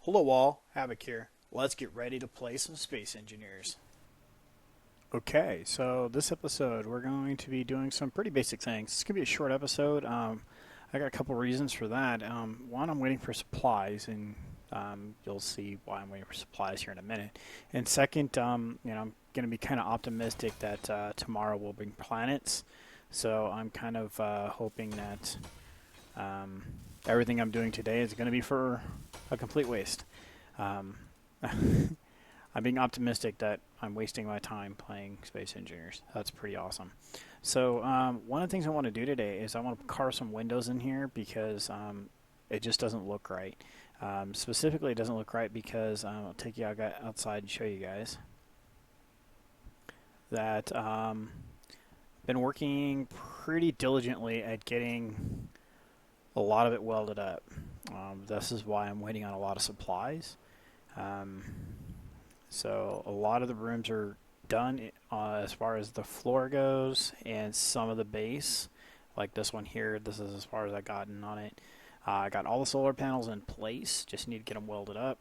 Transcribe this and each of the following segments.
Hello all, Havoc here. Let's get ready to play some Space Engineers. Okay, so this episode we're going to be doing some pretty basic things. It's going to be a short episode. I got a couple reasons for that. One, I'm waiting for supplies, and you'll see why I'm waiting for supplies here in a minute. And second, I'm going to be kind of optimistic that tomorrow will bring planets. So I'm kind of hoping that um, everything I'm doing today is going to be for a complete waste. Um, I'm being optimistic that I'm wasting my time playing Space Engineers. That's pretty awesome. So one of the things I want to do today is I want to carve some windows in here because it just doesn't look right. Specifically, it doesn't look right because I'll take you outside and show you guys that been working pretty diligently at getting a lot of it welded up. This is why I'm waiting on a lot of supplies. So a lot of the rooms are done as far as the floor goes, and some of the base, like this one here, this is as far as I've gotten on it. I got all the solar panels in place, just need to get them welded up.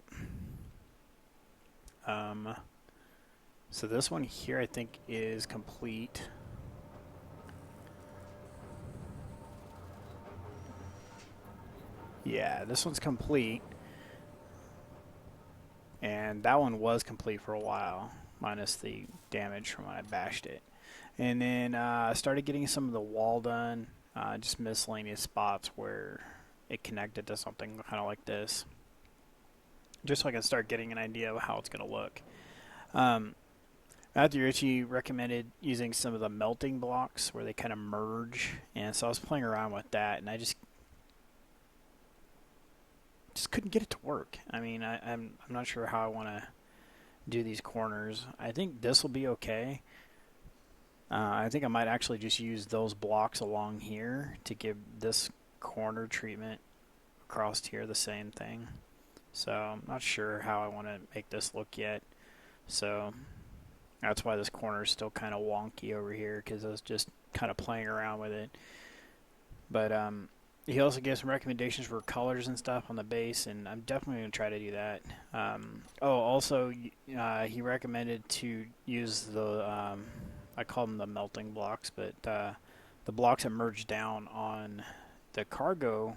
So this one here I think is complete. Yeah, this one's complete. And that one was complete for a while, minus the damage from when I bashed it. And then I started getting some of the wall done, just miscellaneous spots where it connected to something kind of like this, just so I can start getting an idea of how it's going to look. Matthew Ritchie recommended using some of the melting blocks where they kind of merge, and so I was playing around with that, and I just couldn't get it to work. I mean, I'm not sure how I want to do these corners. I think this will be okay. I think I might actually just use those blocks along here to give this corner treatment across here the same thing. So I'm not sure how I want to make this look yet. So that's why this corner is still kind of wonky over here, because I was just kind of playing around with it. But he also gave some recommendations for colors and stuff on the base, and I'm definitely going to try to do that. Also, he recommended to use the, I call them the melting blocks, but the blocks that merge down on the cargo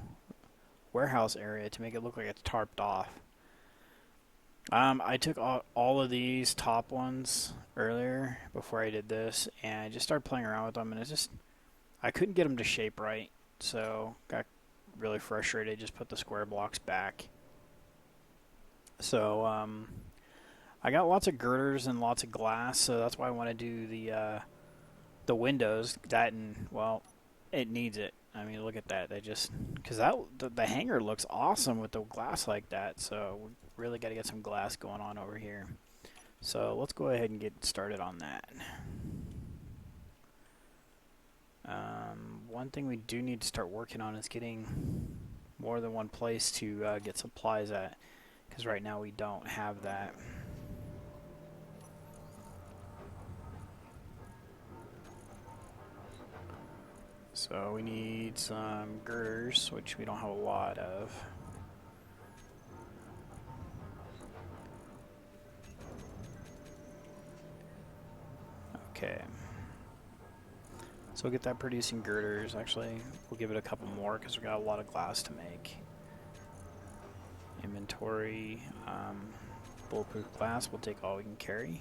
warehouse area to make it look like it's tarped off. I took all of these top ones earlier before I did this, and I just started playing around with them, and I couldn't get them to shape right. So got really frustrated, just put the square blocks back. So I got lots of girders and lots of glass, so that's why I want to do the windows. That, and well, it needs it. I mean, look at that. They just, because the hanger looks awesome with the glass like that. So we really got to get some glass going on over here. So let's go ahead and get started on that. One thing we do need to start working on is getting more than one place to get supplies at, because right now we don't have that. So we need some girders, which we don't have a lot of. Okay. So we'll get that producing girders. Actually, we'll give it a couple more because we got a lot of glass to make. Inventory, bulletproof glass, we'll take all we can carry.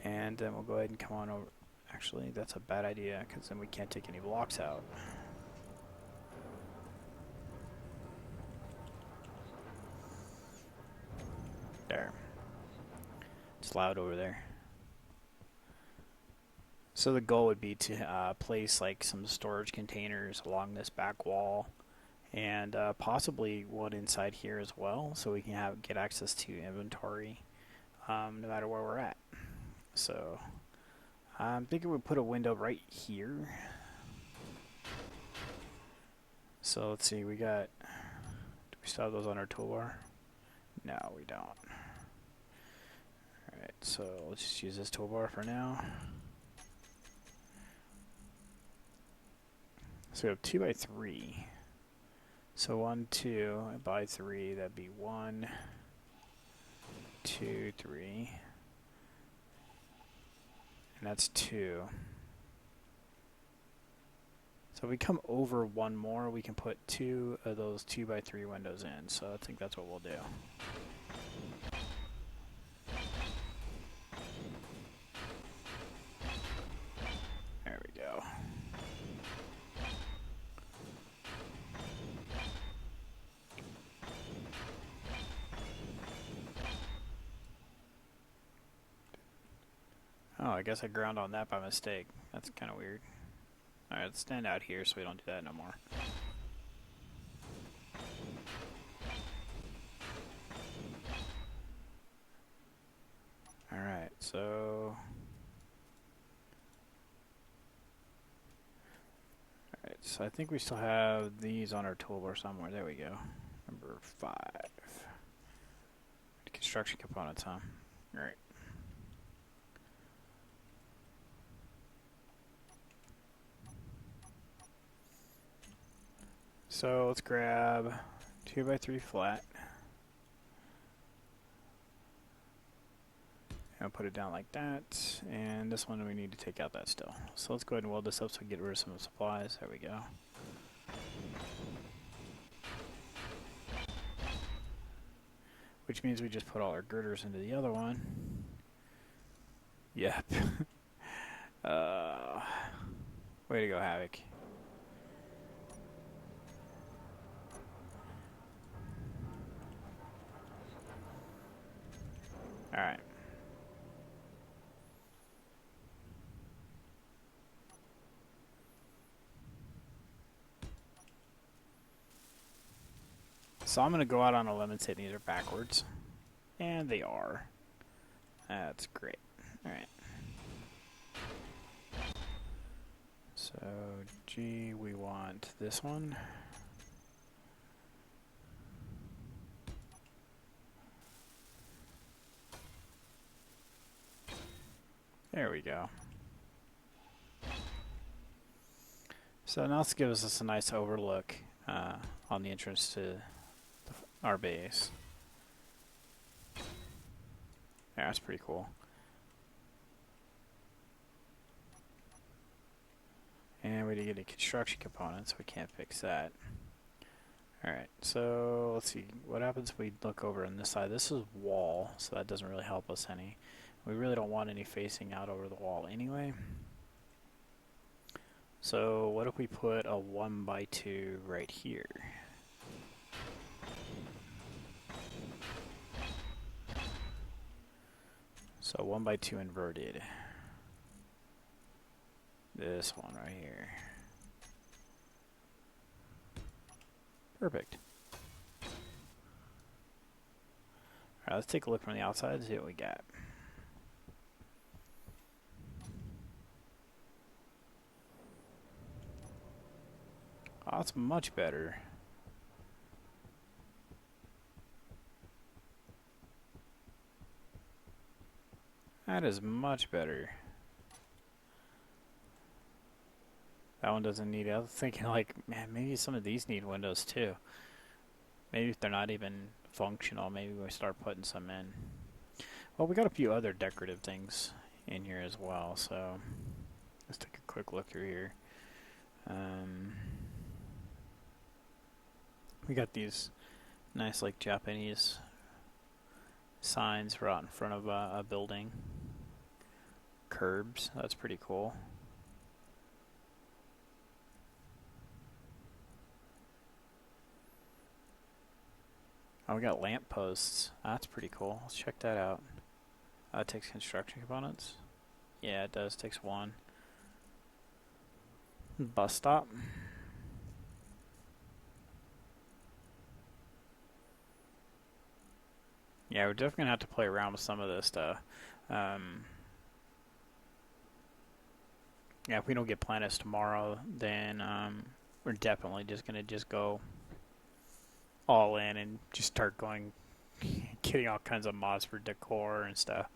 And then we'll go ahead and come on over. Actually, that's a bad idea because then we can't take any blocks out. There. It's loud over there. So the goal would be to place like some storage containers along this back wall, and possibly one inside here as well, so we can get access to inventory no matter where we're at. So I'm thinking we'll put a window right here. So let's see, do we still have those on our toolbar? No, we don't. Alright, so let's just use this toolbar for now. So we have 2x3. So 1, 2 by 3, that'd be 1, 2, 3, and that's 2. So if we come over one more, we can put 2 of those 2 by 3 windows in. So I think that's what we'll do. There we go. Oh, I guess I ground on that by mistake. That's kind of weird. Alright, let's stand out here so we don't do that no more. Alright, so... Alright, so I think we still have these on our toolbar somewhere. There we go. Number 5. Construction components, huh? Alright. So let's grab 2 by 3 flat. I'll put it down like that, and this one we need to take out that still. So let's go ahead and weld this up so we get rid of some of the supplies. There we go. Which means we just put all our girders into the other one. Yep. Way to go, Havoc. Alright. So I'm going to go out on a limb and say these are backwards. And they are. That's great. Alright. So, G, we want this one. There we go. So now this gives us a nice overlook on the entrance to our base. Yeah, that's pretty cool. And we didn't get any construction components, so we can't fix that. Alright, so let's see. What happens if we look over on this side? This is wall, so that doesn't really help us any. We really don't want any facing out over the wall anyway. So what if we put a 1 by 2 right here? So 1 by 2 inverted. This one right here. Perfect. Alright, let's take a look from the outside and see what we got. Oh, that's much better. That is much better. That one doesn't need it. I was thinking like, man, maybe some of these need windows too. Maybe if they're not even functional, maybe we start putting some in. Well, we got a few other decorative things in here as well, so let's take a quick look through here. We got these nice like Japanese signs right in front of a building. Curbs, that's pretty cool. Oh, we got lamp posts. That's pretty cool. Let's check that out. It takes construction components. Yeah, it does. Takes 1. Bus stop. Yeah, we're definitely gonna have to play around with some of this stuff. Yeah, if we don't get planets tomorrow, then we're definitely just gonna go all in and just start going, getting all kinds of mods for decor and stuff.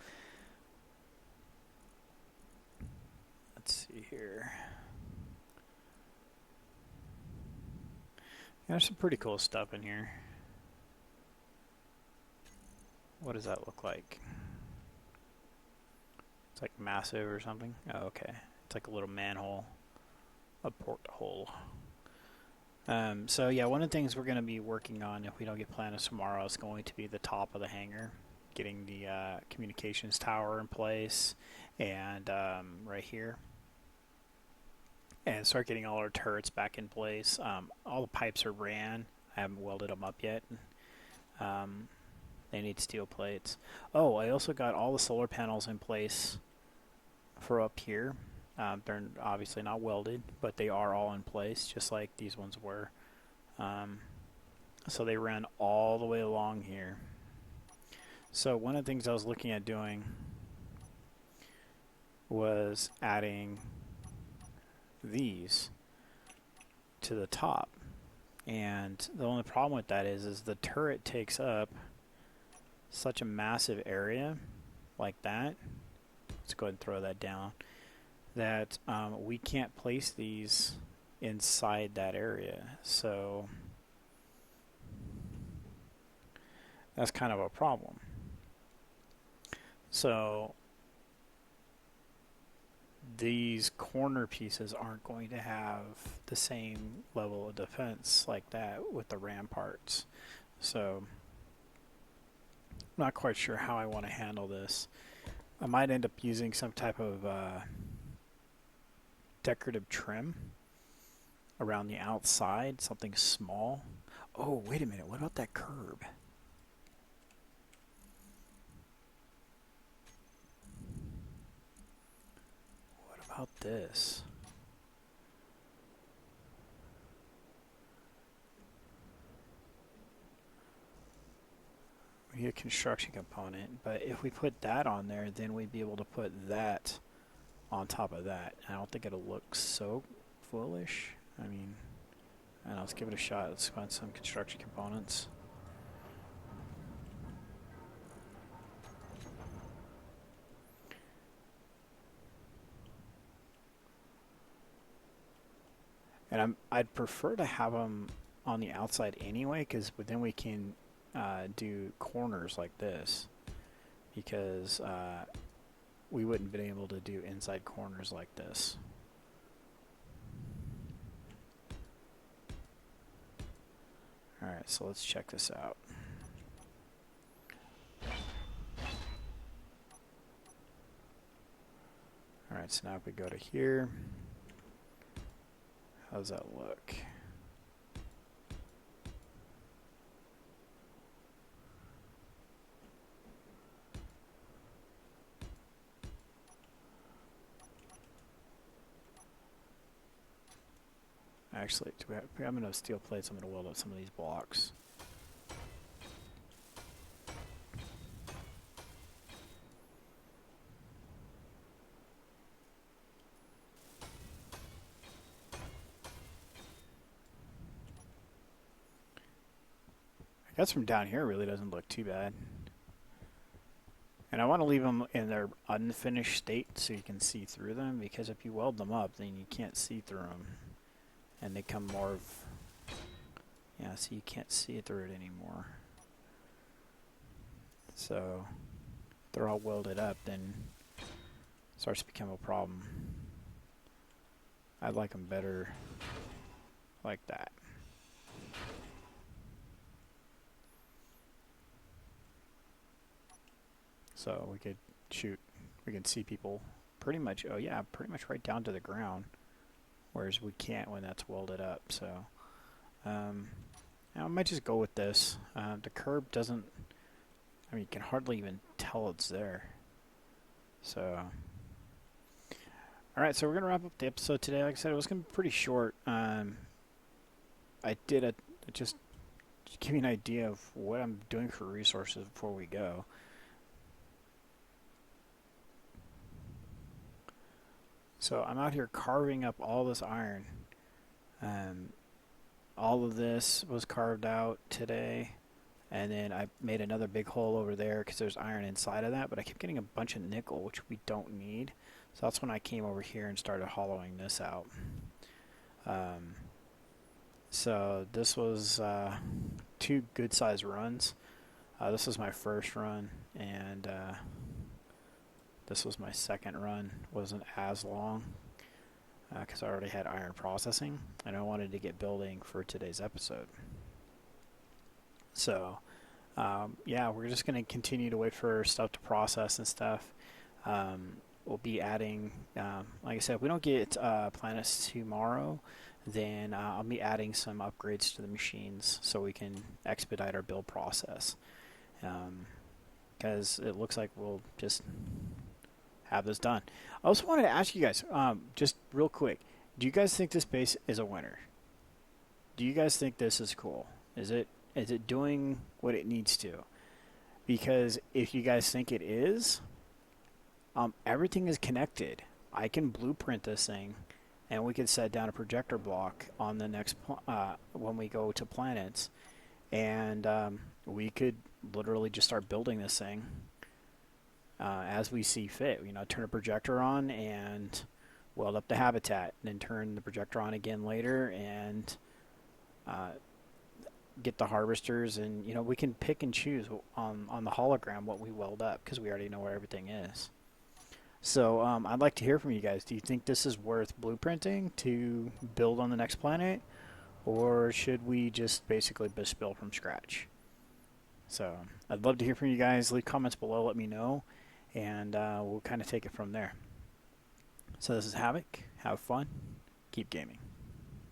Let's see here. There's some pretty cool stuff in here. What does that look like? It's like massive or something. Oh, okay. It's like a little manhole, a porthole. So yeah, one of the things we're going to be working on if we don't get planted tomorrow is going to be the top of the hangar, getting the communications tower in place, and right here, and start getting all our turrets back in place. All the pipes are ran. I haven't welded them up yet. They need steel plates. Oh, I also got all the solar panels in place for up here. They're obviously not welded, but they are all in place, just like these ones were. So they ran all the way along here. So one of the things I was looking at doing was adding these to the top. And the only problem with that is the turret takes up such a massive area like that. Let's go ahead and throw that down. That we can't place these inside that area. So that's kind of a problem. So these corner pieces aren't going to have the same level of defense like that with the ramparts. So I'm not quite sure how I want to handle this. I might end up using some type of decorative trim around the outside, something small. Oh, wait a minute, what about that curb? What about this? We need a construction component, but if we put that on there, then we'd be able to put that on top of that. I don't think it'll look so foolish. I mean, I don't know, let's give it a shot. Let's find some construction components. And I'd prefer to have them on the outside anyway, because then we can do corners like this, because we wouldn't been able to do inside corners like this. Alright, so let's check this out. Alright, so now if we go to here, how does that look? Actually, do we have enough steel plates? I'm going to weld up some of these blocks. I guess from down here it really doesn't look too bad. And I want to leave them in their unfinished state so you can see through them, because if you weld them up, then you can't see through them. And they come more of, yeah, so you can't see through it anymore. So if they're all welded up, then it starts to become a problem. I'd like them better like that. So we could shoot, we can see people pretty much, oh yeah, pretty much right down to the ground. Whereas we can't when that's welded up. So I might just go with this. The curb doesn't, I mean, you can hardly even tell it's there. So, alright, so we're going to wrap up the episode today. Like I said, it was going to be pretty short. I did it just to give you an idea of what I'm doing for resources before we go. So I'm out here carving up all this iron. All of this was carved out today. And then I made another big hole over there because there's iron inside of that. But I kept getting a bunch of nickel, which we don't need. So that's when I came over here and started hollowing this out. So this was 2 good-sized runs. This was my first run, and this was my second run. Wasn't as long because I already had iron processing, and I wanted to get building for today's episode. So, yeah, we're just going to continue to wait for stuff to process and stuff. We'll be adding, like I said, if we don't get planets tomorrow, then I'll be adding some upgrades to the machines so we can expedite our build process. Because it looks like we'll just have this done. I also wanted to ask you guys, just real quick, do you guys think this base is a winner? Do you guys think this is cool? Is it doing what it needs to? Because if you guys think it is, everything is connected. I can blueprint this thing, and we could set down a projector block on the next when we go to planets, and we could literally just start building this thing as we see fit. You know, turn a projector on and weld up the habitat, and then turn the projector on again later, and get the harvesters, and you know, we can pick and choose on the hologram what we weld up because we already know where everything is. So I'd like to hear from you guys. Do you think this is worth blueprinting to build on the next planet, or should we just basically build from scratch? So I'd love to hear from you guys. Leave comments below, let me know, and we'll kind of take it from there. So this is Havoc. Have fun. Keep gaming.